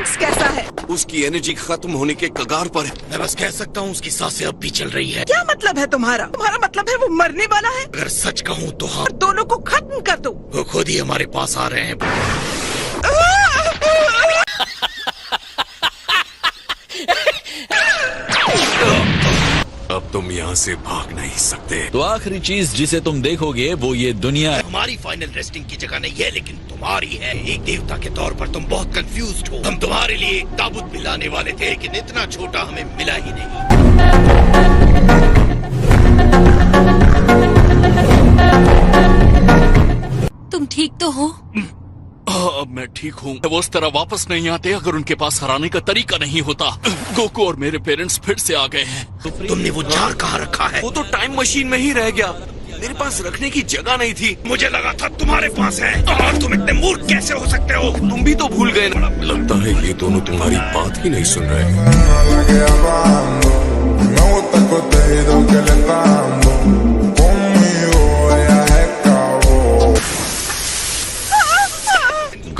Trunks कैसा है? उसकी एनर्जी खत्म होने के कगार पर है। मैं बस कह सकता हूँ उसकी सांसें अब भी चल रही है। क्या मतलब है तुम्हारा? तुम्हारा मतलब है वो मरने वाला है? अगर सच कहूँ तो हाँ। और दोनों को खत्म कर दो। वो खुद ही हमारे पास आ रहे हैं। अब तुम यहाँ से भाग नहीं सकते। तो आखिरी चीज जिसे तुम देखोगे वो ये दुनिया है। हमारी फाइनल रेस्टिंग की जगह नहीं है, लेकिन तुम्हारी है। एक देवता के तौर पर तुम बहुत कंफ्यूज्ड हो। हम तुम्हारे लिए एक ताबूत भी लाने वाले थे, लेकिन इतना छोटा हमें मिला ही नहीं। तुम ठीक तो हो? अब मैं ठीक हूँ। वो उस तरह वापस नहीं आते अगर उनके पास हराने का तरीका नहीं होता। गोकू और मेरे पेरेंट्स फिर से आ गए हैं। तुमने वो जार कहाँ रखा है? वो तो टाइम मशीन में ही रह गया। मेरे पास रखने की जगह नहीं थी। मुझे लगा था तुम्हारे पास है। और तुम इतने मूर्ख कैसे हो सकते हो? तुम भी तो भूल गए ना। लगता है ये दोनों तुम्हारी बात ही नहीं सुन रहे।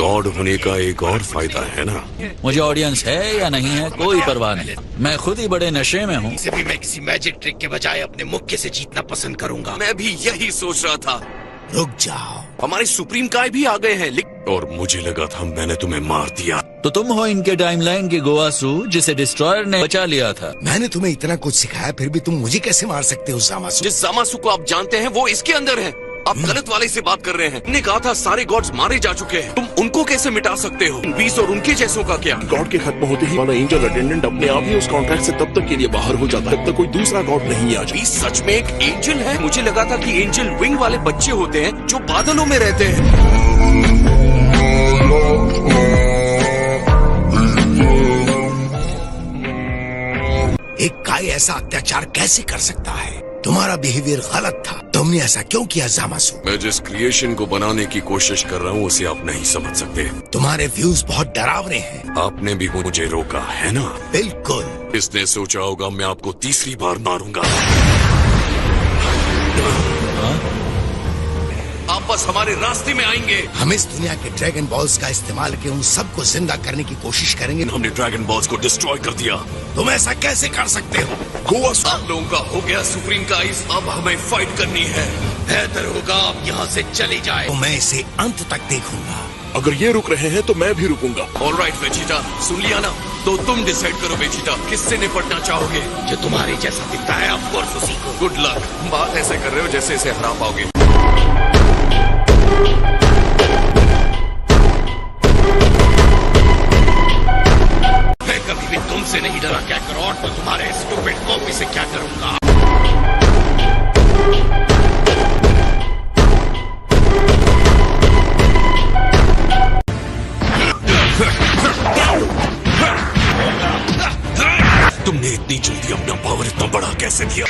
गॉड होने का एक और फायदा है ना। मुझे ऑडियंस है या नहीं है कोई परवाह नहीं, मैं खुद ही बड़े नशे में हूँ। इसे भी मैं किसी मैजिक ट्रिक के बजाय अपने मुक्के से जीतना पसंद करूंगा। मैं भी यही सोच रहा था। रुक जाओ, हमारे सुप्रीम काय भी आ गए हैं। और मुझे लगा था मैंने तुम्हें मार दिया। तो तुम हो इनके टाइमलाइन के गोवासू जिसे डिस्ट्रॉयर ने बचा लिया था। मैंने तुम्हें इतना कुछ सिखाया, फिर भी तुम मुझे कैसे मार सकते हो जामासु? जिस जामासु को आप जानते हैं वो इसके अंदर है। आप गलत वाले से बात कर रहे हैं। तुमने कहा था सारे गॉड्स मारे जा चुके हैं, तुम उनको कैसे मिटा सकते हो? बीस और उनके जैसों का क्या? गॉड के खत्म होते ही वाला एंजल अटेंडेंट अपने आप ही उस कॉन्ट्रैक्ट से तब तक के लिए बाहर हो जाता है जब तक कोई दूसरा गॉड नहीं आ जाए। बीस सच में एक एंजल है? मुझे लगा था कि एंजल विंग वाले बच्चे होते हैं जो बादलों में रहते हैं। एक काय ऐसा अत्याचार कैसे कर सकता है? तुम्हारा बिहेवियर गलत था। तुमने ऐसा क्यों किया जामासु? मैं जिस क्रिएशन को बनाने की कोशिश कर रहा हूँ उसे आप नहीं समझ सकते। तुम्हारे व्यूज बहुत डरावने हैं। आपने भी मुझे रोका है ना? बिल्कुल। इसने सोचा होगा मैं आपको तीसरी बार मारूंगा। आप बस हमारे रास्ते में आएंगे। हम इस दुनिया के ड्रैगन बॉल्स का इस्तेमाल करके उन सबको जिंदा करने की कोशिश करेंगे। हमने ड्रैगन बॉल्स को डिस्ट्रॉय कर दिया। तुम ऐसा कैसे कर सकते हो? आप लोगों का हो गया सुप्रीम का आइस, अब हमें फाइट करनी है। बेहतर होगा आप यहाँ से चले जाए। तो मैं इसे अंत तक देखूंगा। अगर ये रुक रहे हैं तो मैं भी रुकूंगा। ऑलराइट वेजिटा, सुन लिया ना? तो तुम डिसाइड करो वेजिटा, किससे निपटना चाहोगे? जो तुम्हारे जैसा दिखता है आप कोर्स उसी को। Good luck. बात ऐसे कर रहे हो जैसे इसे हरा पाओगे। मैं कभी भी तुमसे नहीं डरा क्या करो, और तो तुम्हारे स्टूपिड कॉपी से क्या करूंगा। तुमने इतनी जल्दी अपना पावर इतना बड़ा कैसे दिया?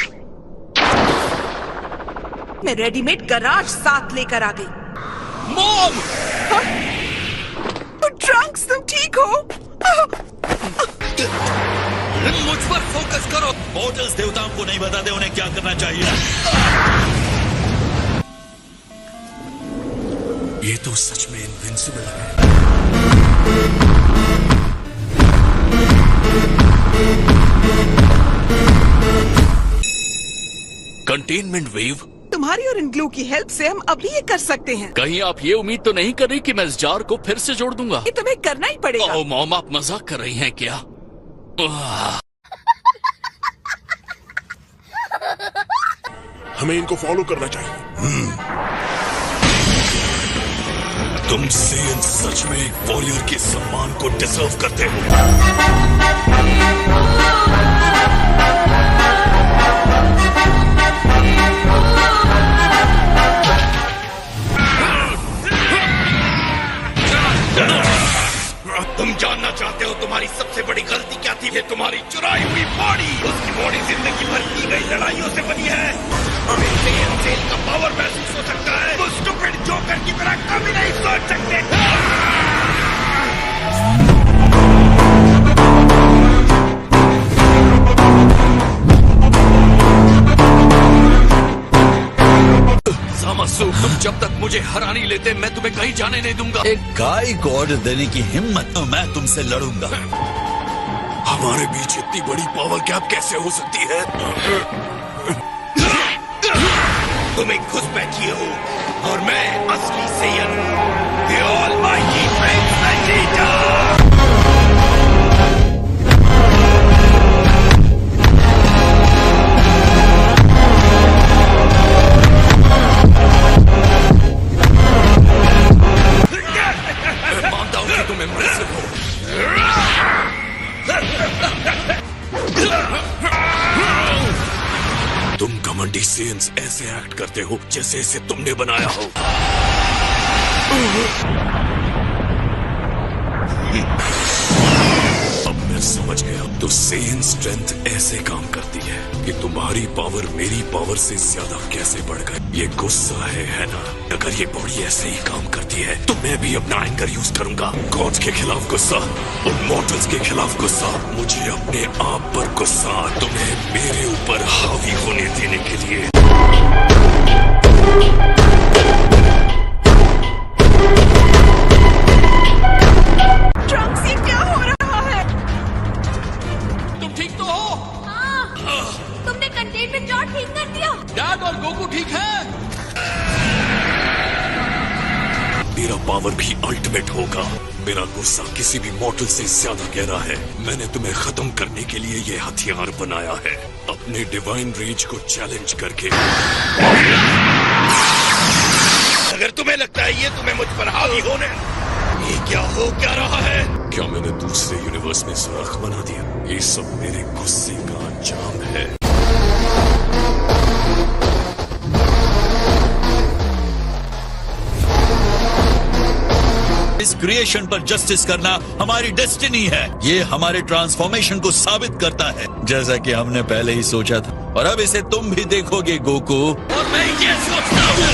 मैं रेडीमेड गराज साथ लेकर आ गई। मॉम! ट्रंक्स, तुम ठीक हो? मुझ पर फोकस करो। मॉर्टल्स देवताओं को नहीं बताते उन्हें क्या करना चाहिए। ये तो सच में इनविंसिबल है। Containment wave. तुम्हारी और इन ग्लू की हेल्प से हम अभी ये कर सकते हैं। कहीं आप ये उम्मीद तो नहीं कर रही कि मैं इस जार को फिर से जोड़ दूंगा? ये तुम्हें करना ही पड़ेगा। ओह मॉम, आप मजाक कर रही हैं क्या? हमें इनको फॉलो करना चाहिए। तुम सेयन सच में एक वॉरियर के सम्मान को डिजर्व करते हो। तुम जानना चाहते हो तुम्हारी सबसे बड़ी गलती क्या थी? ये तुम्हारी चुराई हुई बॉडी। उसकी बॉडी जिंदगी भर की गई लड़ाइयों से बनी है। हमें सेल का पावर महसूस हो सकता है। वो स्टूपिड जोकर की तरह कभी नहीं सोच सकते। जामासु, तुम जब तक मुझे हरा नहीं लेते मैं तुम्हें कहीं जाने नहीं दूंगा। एक गाय को ऑर्डर देने की हिम्मत तो मैं तुमसे लड़ूंगा। हमारे बीच इतनी बड़ी पावर गैप कैसे हो सकती है? तुम एक घुसपैठिए हो और मैं असली Saiyan The Almighty Prince Vegeta! मैं मानता हूं कि तुम इम्प्रेसिव हो। तुम घमंडी सेंस ऐसे एक्ट करते हो जैसे इसे तुमने बनाया हो। अब मैं समझ गया। तो सेन स्ट्रेंथ ऐसे काम करती है कि तुम्हारी पावर मेरी पावर से ज्यादा कैसे बढ़ गई। ये गुस्सा है ना? अगर ये बॉडी ऐसे ही काम करती है तो मैं भी अपना एंगर यूज करूंगा। गॉड्स के खिलाफ गुस्सा और मॉर्टल्स के खिलाफ गुस्सा। मुझे अपने आप पर गुस्सा, तुम्हें मेरे ऊपर हावी होने देने के लिए। ट्रंक्स, ये क्या हो रहा है? तुम ठीक तो हो? तुमने कंटेनमेंट जॉन ठीक कर दिया। डैड और गोकू ठीक है? मेरा पावर भी अल्टीमेट होगा। मेरा गुस्सा किसी भी मॉडल से ज्यादा गहरा है। मैंने तुम्हें खत्म करने के लिए ये हथियार बनाया है, अपने डिवाइन रेज को चैलेंज करके। अगर तुम्हें लगता है ये तुम्हें मुझ पर हावी होने, ये क्या हो क्या रहा है? क्या मैंने दूसरे यूनिवर्स में सुराख बना दिया? ये सब मेरे गुस्से का अंजाम है। इस क्रिएशन पर जस्टिस करना हमारी डेस्टिनी है। ये हमारे ट्रांसफॉर्मेशन को साबित करता है, जैसा कि हमने पहले ही सोचा था। और अब इसे तुम भी देखोगे गोकू। और मैं ये सोचता हूँ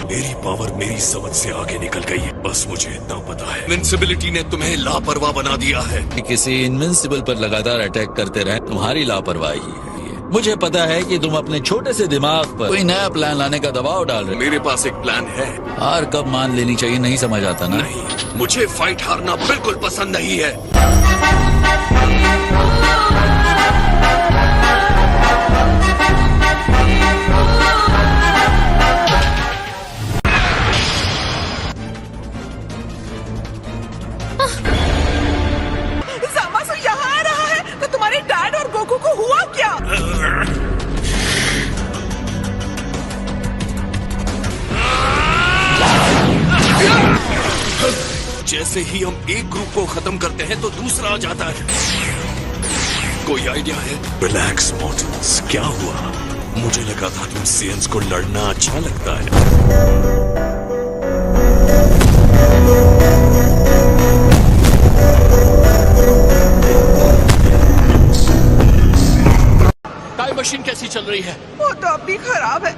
मेरी पावर मेरी समझ से आगे निकल गई है। बस मुझे इतना पता है, इनविंसिबिलिटी ने तुम्हें लापरवाह बना दिया है। किसी इनविंसिबल पर लगातार अटैक करते रहे तुम्हारी लापरवाही है। मुझे पता है कि तुम अपने छोटे से दिमाग पर कोई नया प्लान लाने का दबाव डाल रहे हो। मेरे पास एक प्लान है। हार कब मान लेनी चाहिए नहीं समझ आता ना। नहीं, मुझे फाइट हारना बिल्कुल पसंद नहीं है। ज़ामासु यहाँ आ रहा है, तो तुम्हारे डैड और गोकू को हुआ क्या? जैसे ही हम एक ग्रुप को खत्म करते हैं तो दूसरा आ जाता है। कोई आइडिया है? रिलैक्स मॉर्टल्स, क्या हुआ? मुझे लगा था तुम सेंस को लड़ना अच्छा लगता है। टाइम मशीन कैसी चल रही है? वो तो अब भी खराब है।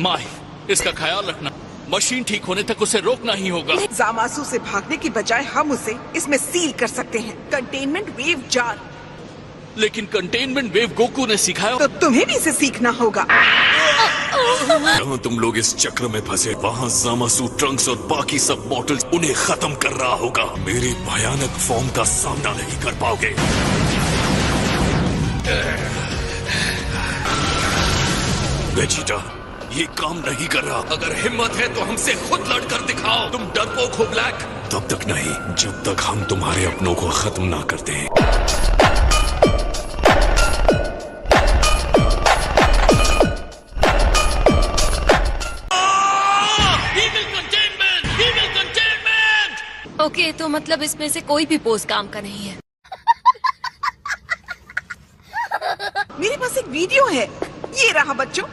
माई, इसका ख्याल रखना। मशीन ठीक होने तक उसे रोकना ही होगा। ज़ामासु से भागने की बजाय हम उसे इसमें सील कर सकते हैं। Containment wave jar. लेकिन कंटेनमेंट वेव गोकू ने सिखाया। तो तुम्हें भी इसे सीखना होगा। जहाँ तुम लोग इस चक्र में फंसे, वहाँ ज़ामासु, ट्रंक्स और बाकी सब मॉडल्स उन्हें खत्म कर रहा होगा। मेरे भयानक फॉर्म का सामना नहीं कर पाओगे। वेजिटा, ये काम नहीं कर रहा। अगर हिम्मत है तो हमसे खुद लड़कर दिखाओ। तुम डरपोक हो ब्लैक। तब तक नहीं जब तक हम तुम्हारे अपनों को खत्म ना करते हैं। ओके, तो मतलब इसमें से कोई भी पोज काम का नहीं है। मेरे पास एक वीडियो है, ये रहा बच्चों।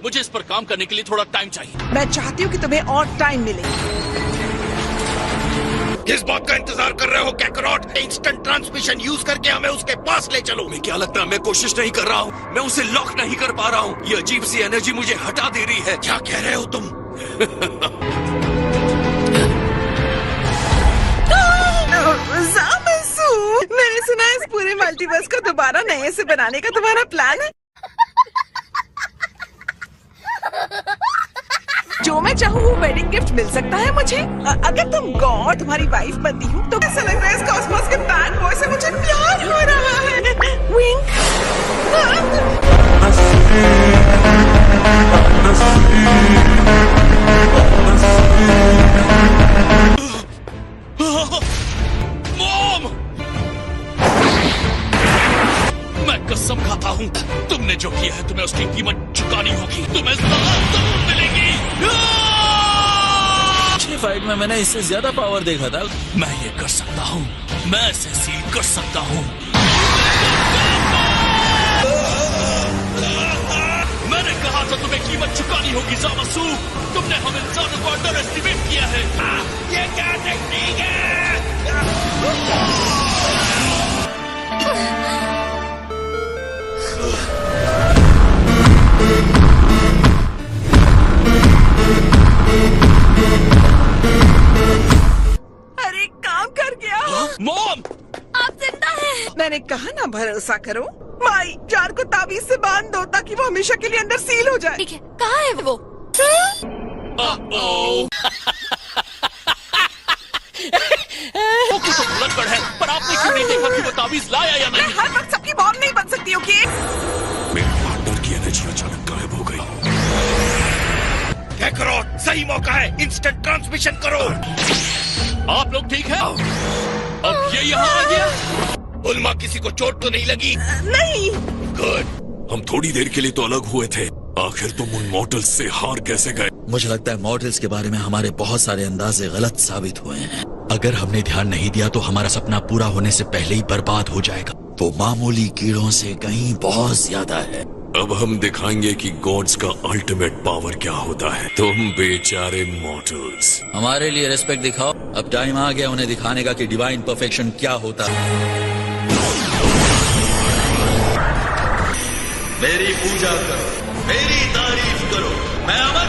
मुझे इस पर काम करने के लिए थोड़ा टाइम चाहिए। मैं चाहती हूँ कि तुम्हें और टाइम मिले। किस बात का इंतजार कर रहे हो कैकरॉट? इंस्टेंट ट्रांसमिशन यूज करके हमें उसके पास ले चलो। मैं क्या लगता है मैं कोशिश नहीं कर रहा हूँ, मैं उसे लॉक नहीं कर पा रहा हूँ। ये अजीब सी एनर्जी मुझे हटा दे रही है। क्या कह रहे हो तुम? ज़ामासु, मैंने सुना है इस पूरे मल्टीवर्स को दोबारा नए से बनाने का तुम्हारा प्लान है। जो मैं चाहूँ वो वेडिंग गिफ्ट मिल सकता है मुझे। अगर तुम गॉड तुम्हारी वाइफ बनती हूँ तो ऐसा लग रहा है इस कॉस्मोस के बैड बॉय से मुझे प्यार हो रहा है। विंक। मॉम! मैं कसम खाता हूँ, तुमने जो किया है तुम्हें उसकी कीमत चुकानी होगी। तुम्हें सजा जरूर मिलेगी। पिछली फाइट में मैंने इससे ज्यादा पावर देखा था। मैं ये कर सकता हूँ, मैं इसे सील कर सकता हूँ। मैंने कहा था तुम्हें कीमत चुकानी होगी ज़ामासु। तुमने हम इंसानों को अंडर एस्टिमेट किया है। ये क्या टेक्निक है? अरे काम कर गया। मॉम! आप जिंदा हैं। मैंने कहा ना भरोसा करो। माई जार को ताबीज से बांध दो ताकि वो हमेशा के लिए अंदर सील हो जाए। ठीक है, कहाँ है वो? वो कुछ लड़बड़ है, पर आपने क्यों नहीं देखा कि वो ताबीज लाया या मैं नहीं? हर वक्त सबकी बॉम्ब नहीं बन सकती, ओके? मेरे पार्टनर की एनर्जी अचानक गायब हो गई। क्या करो, सही मौका है, इंस्टेंट ट्रांसमिशन करो। आप लोग ठीक हैं? अब ये यहाँ आ गया। उल्मा किसी को चोट तो नहीं लगी? नहीं। गुड। हम थोड़ी देर के लिए तो अलग हुए थे, आखिर तुम उन मॉडल्स से हार कैसे गए? मुझे लगता है मॉडल्स के बारे में हमारे बहुत सारे अंदाजे गलत साबित हुए हैं। अगर हमने ध्यान नहीं दिया तो हमारा सपना पूरा होने से पहले ही बर्बाद हो जाएगा। वो मामूली कीड़ों से कहीं बहुत ज्यादा है। अब हम दिखाएंगे कि गॉड्स का अल्टीमेट पावर क्या होता है। तुम बेचारे मॉडल्स। हमारे लिए रिस्पेक्ट दिखाओ। अब टाइम आ गया उन्हें दिखाने का कि डिवाइन परफेक्शन क्या होता है। मेरी पूजा करो, मेरी तारीफ करो, मैं अमर